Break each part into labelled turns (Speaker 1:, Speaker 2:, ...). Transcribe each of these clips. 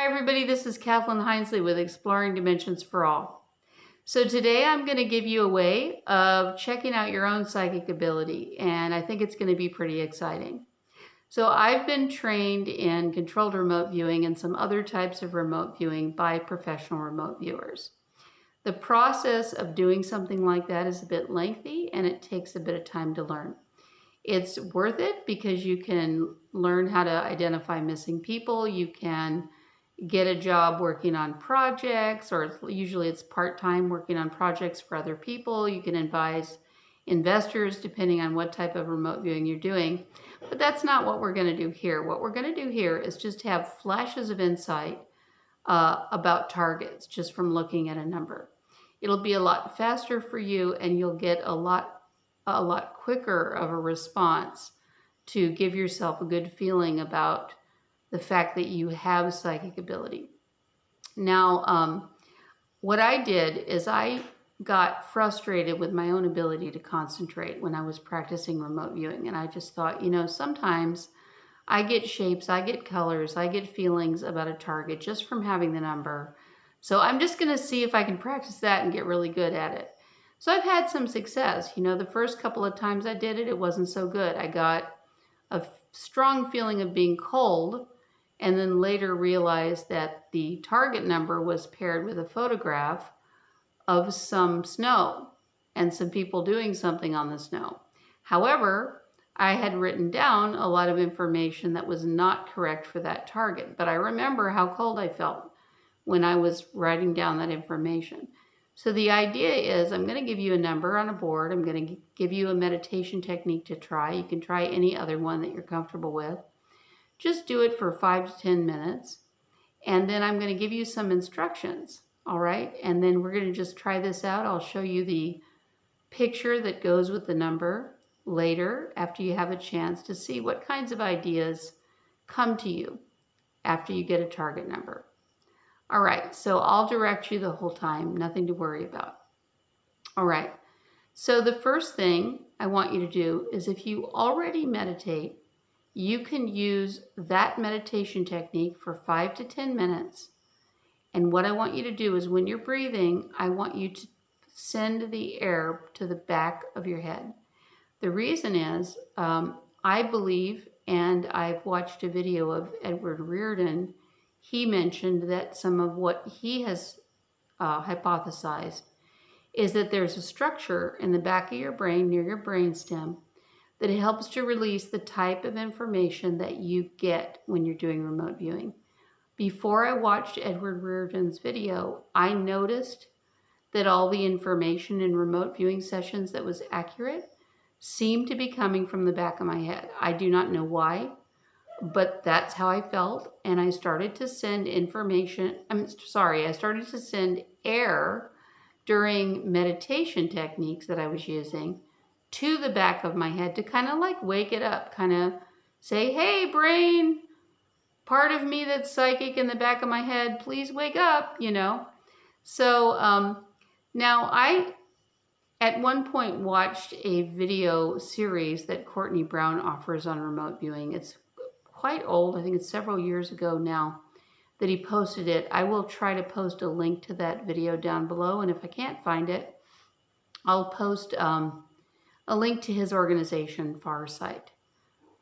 Speaker 1: everybody, this is Kathleen Hinesley with Exploring Dimensions for All. So today I'm going to give you a way of checking out your own psychic ability, and I think it's going to be pretty exciting. So I've been trained in controlled remote viewing and some other types of remote viewing by professional remote viewers. The process of doing something like that is a bit lengthy and it takes a bit of time to learn. It's worth it because you can learn how to identify missing people, you can get a job working on projects, or usually it's part-time working on projects for other people. You can advise investors depending on what type of remote viewing you're doing. But that's not what we're going to do here. What we're going to do here is just have flashes of insight about targets just from looking at a number. It'll be a lot faster for you and you'll get a lot quicker of a response to give yourself a good feeling about the fact that you have psychic ability. Now, what I did is I got frustrated with my own ability to concentrate when I was practicing remote viewing. And I just thought, sometimes I get shapes, I get colors, I get feelings about a target just from having the number. So I'm just going to see if I can practice that and get really good at it. So I've had some success. The first couple of times I did it, it wasn't so good. I got a strong feeling of being cold, and then later realized that the target number was paired with a photograph of some snow and some people doing something on the snow. However, I had written down a lot of information that was not correct for that target, but I remember how cold I felt when I was writing down that information. So the idea is I'm going to give you a number on a board. I'm going to give you a meditation technique to try. You can try any other one that you're comfortable with. Just do it for 5 to 10 minutes. And then I'm going to give you some instructions. All right. And then we're going to just try this out. I'll show you the picture that goes with the number later after you have a chance to see what kinds of ideas come to you after you get a target number. All right, so I'll direct you the whole time, nothing to worry about. All right, so the first thing I want you to do is if you already meditate, you can use that meditation technique for 5 to 10 minutes. And what I want you to do is when you're breathing, I want you to send the air to the back of your head. The reason is, I believe, and I've watched a video of Edward Reardon. He mentioned that some of what he has hypothesized is that there's a structure in the back of your brain near your brainstem that helps to release the type of information that you get when you're doing remote viewing. Before I watched Edward Reardon's video, I noticed that all the information in remote viewing sessions that was accurate seemed to be coming from the back of my head. I do not know why, but that's how I felt, and I started to send I started to send air during meditation techniques that I was using to the back of my head to kind of like wake it up, kind of say, hey brain, part of me that's psychic in the back of my head, please wake up, So now I at one point watched a video series that Courtney Brown offers on remote viewing. It's quite old. I think it's several years ago now that he posted it. I will try to post a link to that video down below, and if I can't find it, I'll post a link to his organization, Farsight,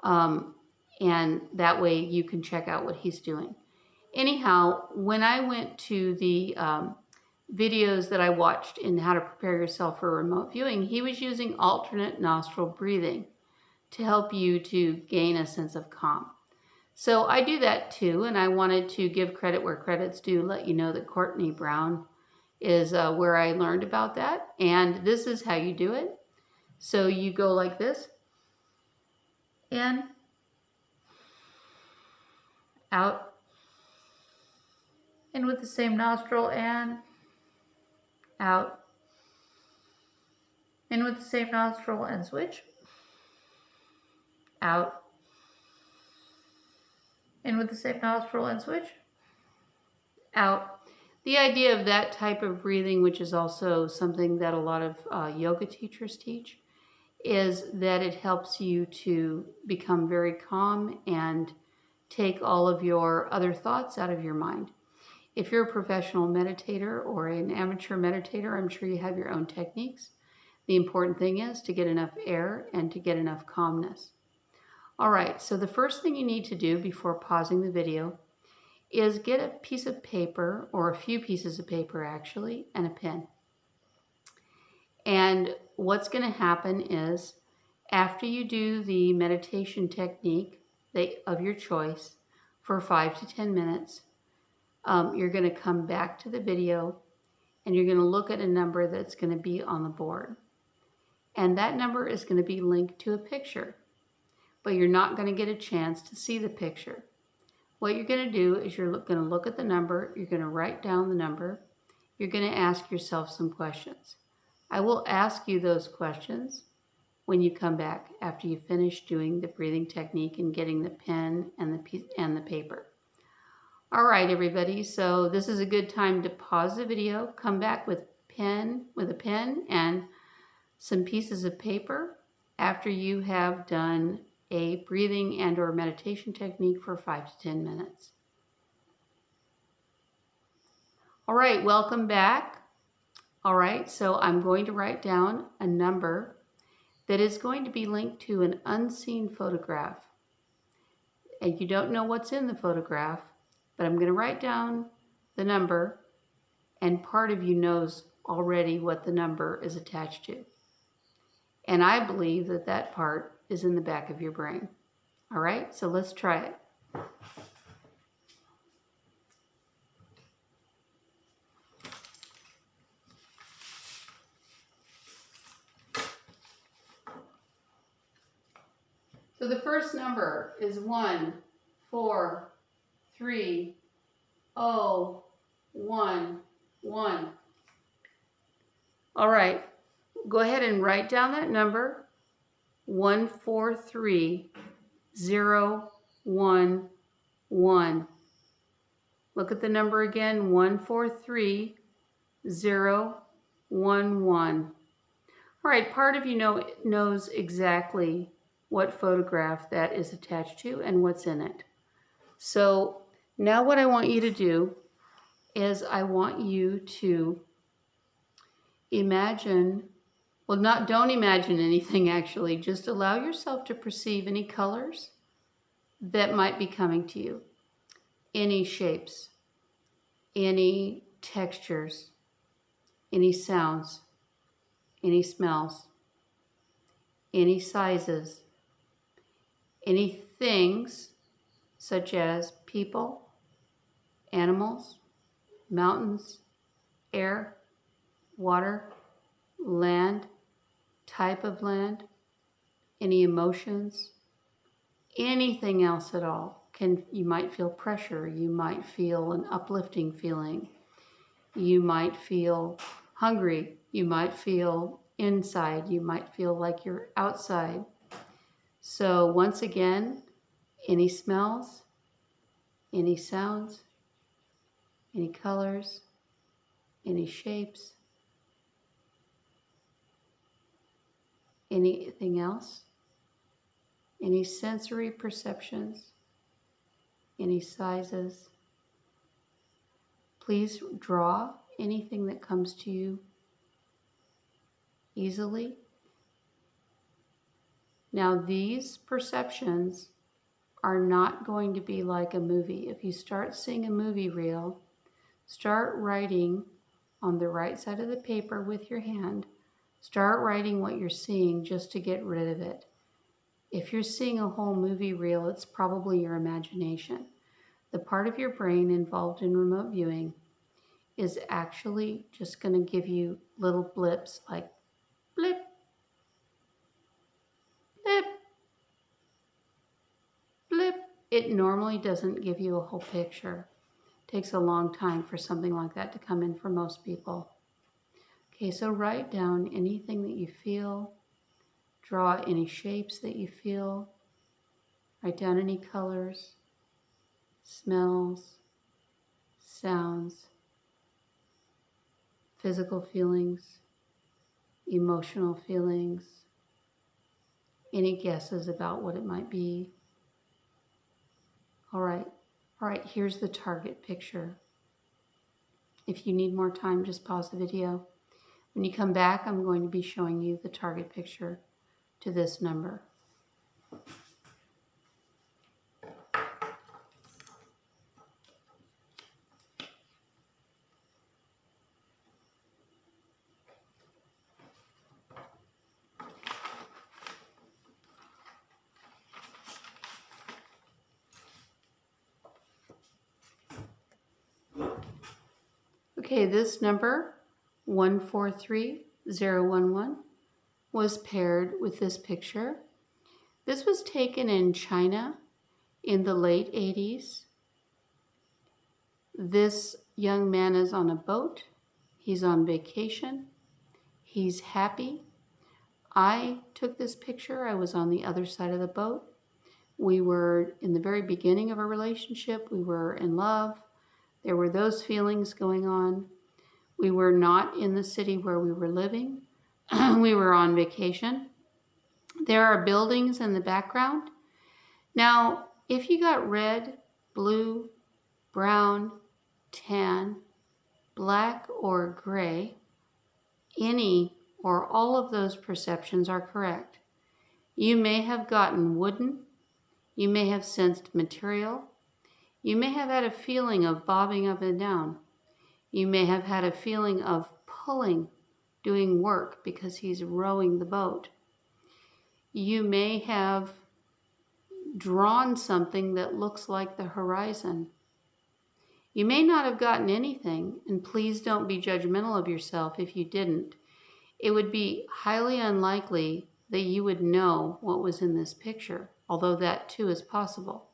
Speaker 1: and that way you can check out what he's doing. Anyhow, when I went to the videos that I watched in How to Prepare Yourself for Remote Viewing, he was using alternate nostril breathing to help you to gain a sense of calm. So I do that too, and I wanted to give credit where credit's due, let you know that Courtney Brown is where I learned about that, and this is how you do it. So you go like this, in, out, in with the same nostril, and out, in with the same nostril, and switch, out, in with the same nostril and switch, out. The idea of that type of breathing, which is also something that a lot of yoga teachers teach, is that it helps you to become very calm and take all of your other thoughts out of your mind. If you're a professional meditator or an amateur meditator, I'm sure you have your own techniques. The important thing is to get enough air and to get enough calmness. All right, so the first thing you need to do before pausing the video is get a piece of paper, or a few pieces of paper actually, and a pen. And what's going to happen is, after you do the meditation technique of your choice for 5 to 10 minutes, you're going to come back to the video and you're going to look at a number that's going to be on the board. And that number is going to be linked to a picture, but you're not going to get a chance to see the picture. What you're going to do is you're going to look at the number, you're going to write down the number, you're going to ask yourself some questions. I will ask you those questions when you come back after you finish doing the breathing technique and getting the pen and the paper. All right, everybody, so this is a good time to pause the video, come back with a pen and some pieces of paper after you have done a breathing and or meditation technique for 5 to 10 minutes. All right, welcome back. All right, so I'm going to write down a number that is going to be linked to an unseen photograph. And you don't know what's in the photograph, but I'm going to write down the number, and part of you knows already what the number is attached to. And I believe that that part is in the back of your brain. All right, so let's try it. So the first number is 1, 4, 3, 0, 1, 1. All right, go ahead and write down that number, 143011. Look at the number again, 143011. All right, part of you knows exactly what photograph that is attached to and what's in it. So now what I want you to do is I want you to imagine, well, don't imagine anything actually, just allow yourself to perceive any colors that might be coming to you, any shapes, any textures, any sounds, any smells, any sizes, any things such as people, animals, mountains, air, water, land, type of land, any emotions, anything else at all. You might feel pressure, you might feel an uplifting feeling, you might feel hungry, you might feel inside, you might feel like you're outside. So once again, any smells, any sounds, any colors, any shapes, anything else, any sensory perceptions, any sizes. Please draw anything that comes to you easily. Now, these perceptions are not going to be like a movie. If you start seeing a movie reel, start writing on the right side of the paper with your hand. Start writing what you're seeing just to get rid of it. If you're seeing a whole movie reel, it's probably your imagination. The part of your brain involved in remote viewing is actually just going to give you little blips like blip, blip, blip. It normally doesn't give you a whole picture. It takes a long time for something like that to come in for most people. Okay, so write down anything that you feel. Draw any shapes that you feel. Write down any colors, smells, sounds, physical feelings, emotional feelings, any guesses about what it might be. All right. All right, here's the target picture. If you need more time, just pause the video. When you come back, I'm going to be showing you the target picture to this number. Okay, this number, 143011, was paired with this picture. This was taken in China in the late 80s. This young man is on a boat. He's on vacation. He's happy. I took this picture. I was on the other side of the boat. We were in the very beginning of a relationship. We were in love. There were those feelings going on. We were not in the city where we were living. We were on vacation. There are buildings in the background. Now, if you got red, blue, brown, tan, black, or gray, any or all of those perceptions are correct. You may have gotten wooden. You may have sensed material. You may have had a feeling of bobbing up and down. You may have had a feeling of pulling, doing work because he's rowing the boat. You may have drawn something that looks like the horizon. You may not have gotten anything, and please don't be judgmental of yourself if you didn't. It would be highly unlikely that you would know what was in this picture, although that too is possible.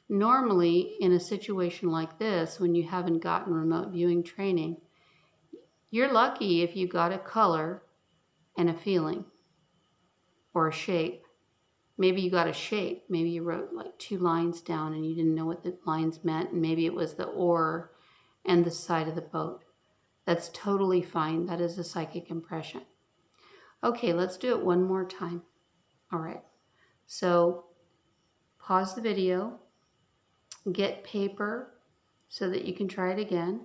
Speaker 1: Normally, in a situation like this, when you haven't gotten remote viewing training, you're lucky if you got a color and a feeling or a shape. Maybe you got a shape. Maybe you wrote like 2 lines down and you didn't know what the lines meant, and maybe it was the oar and the side of the boat. That's totally fine. That is a psychic impression. Okay, let's do it one more time. All right. So pause the video. Get paper so that you can try it again.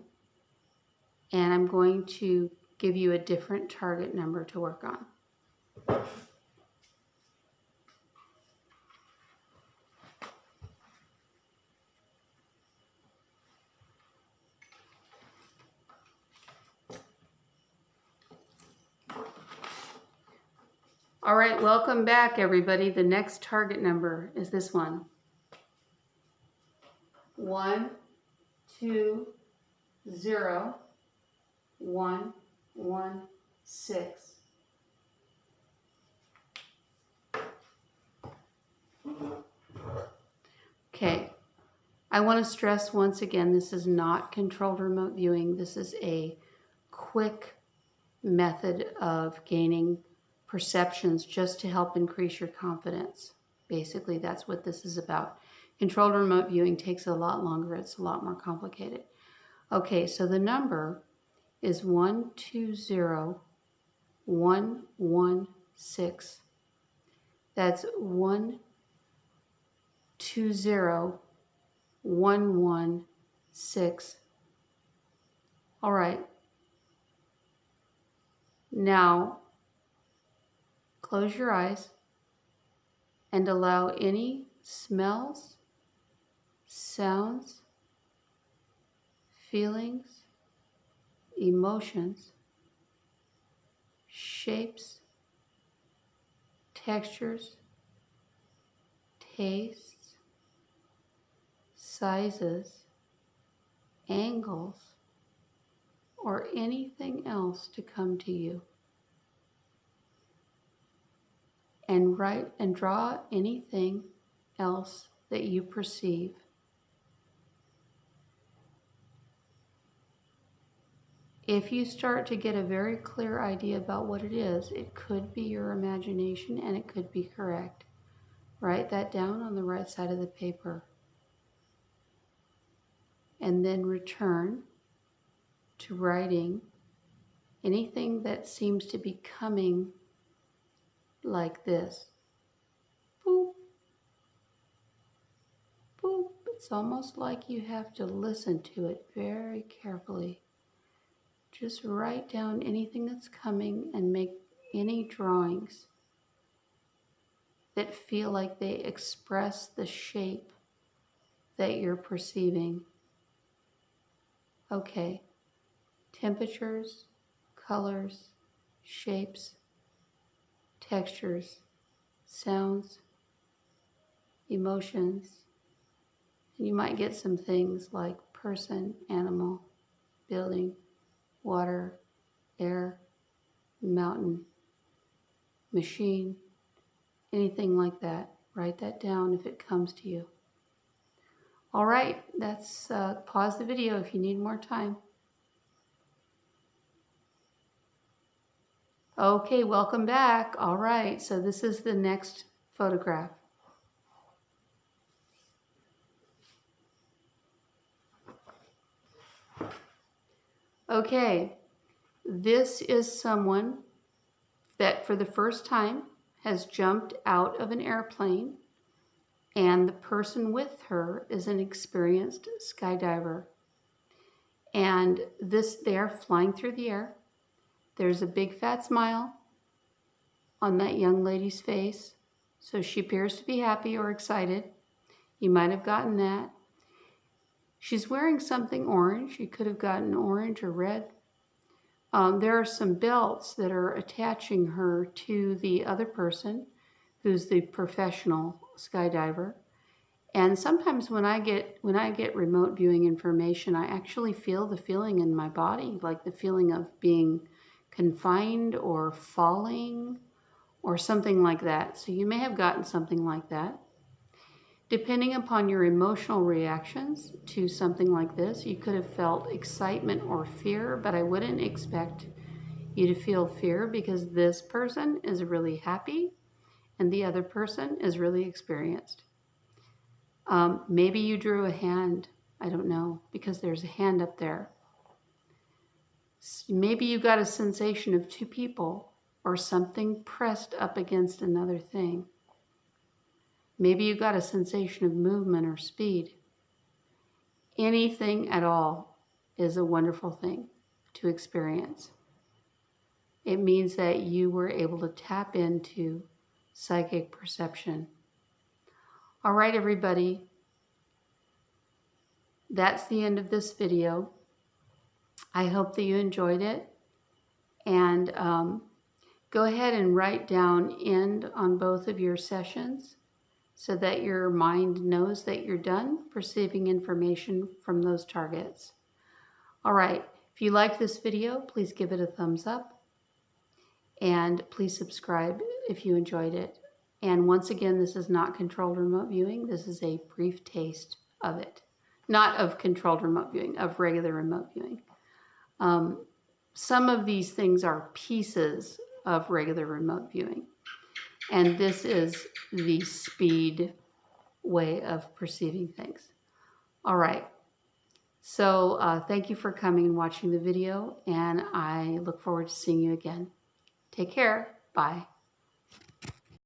Speaker 1: And I'm going to give you a different target number to work on. All right, welcome back, everybody. The next target number is this one. 1, 2, 0, 1, 1, 6. Okay, I want to stress once again, this is not controlled remote viewing. This is a quick method of gaining perceptions just to help increase your confidence. Basically, that's what this is about. Controlled remote viewing takes a lot longer. It's a lot more complicated. Okay, so the number is 120116. That's 120116. All right. Now, close your eyes and allow any smells, sounds, feelings, emotions, shapes, textures, tastes, sizes, angles, or anything else to come to you. And write and draw anything else that you perceive. If you start to get a very clear idea about what it is, it could be your imagination and it could be correct. Write that down on the right side of the paper. And then return to writing anything that seems to be coming like this. Boop. Boop. It's almost like you have to listen to it very carefully. Just write down anything that's coming and make any drawings that feel like they express the shape that you're perceiving. Okay, temperatures, colors, shapes, textures, sounds, emotions, and you might get some things like person, animal, building, water, air, mountain, machine, anything like that. Write that down if it comes to you. All right, that's pause the video if you need more time. Okay, welcome back. All right, so this is the next photograph. Okay, this is someone that for the first time has jumped out of an airplane, and the person with her is an experienced skydiver. And they're flying through the air. There's a big fat smile on that young lady's face, so she appears to be happy or excited. You might have gotten that. She's wearing something orange. You could have gotten orange or red. There are some belts that are attaching her to the other person who's the professional skydiver. And sometimes when I get remote viewing information, I actually feel the feeling in my body, like the feeling of being confined or falling or something like that. So you may have gotten something like that. Depending upon your emotional reactions to something like this, you could have felt excitement or fear, but I wouldn't expect you to feel fear because this person is really happy and the other person is really experienced. Maybe you drew a hand, I don't know, because there's a hand up there. Maybe you got a sensation of two people or something pressed up against another thing. Maybe you got a sensation of movement or speed. Anything at all is a wonderful thing to experience. It means that you were able to tap into psychic perception. All right, everybody. That's the end of this video. I hope that you enjoyed it. And go ahead and write down end on both of your sessions so that your mind knows that you're done perceiving information from those targets. All right, if you like this video, please give it a thumbs up. And please subscribe if you enjoyed it. And once again, this is not controlled remote viewing. This is a brief taste of it. Not of controlled remote viewing, of regular remote viewing. Some of these things are pieces of regular remote viewing. And this is the speed way of perceiving things. All right. So thank you for coming and watching the video, and I look forward to seeing you again. Take care. Bye.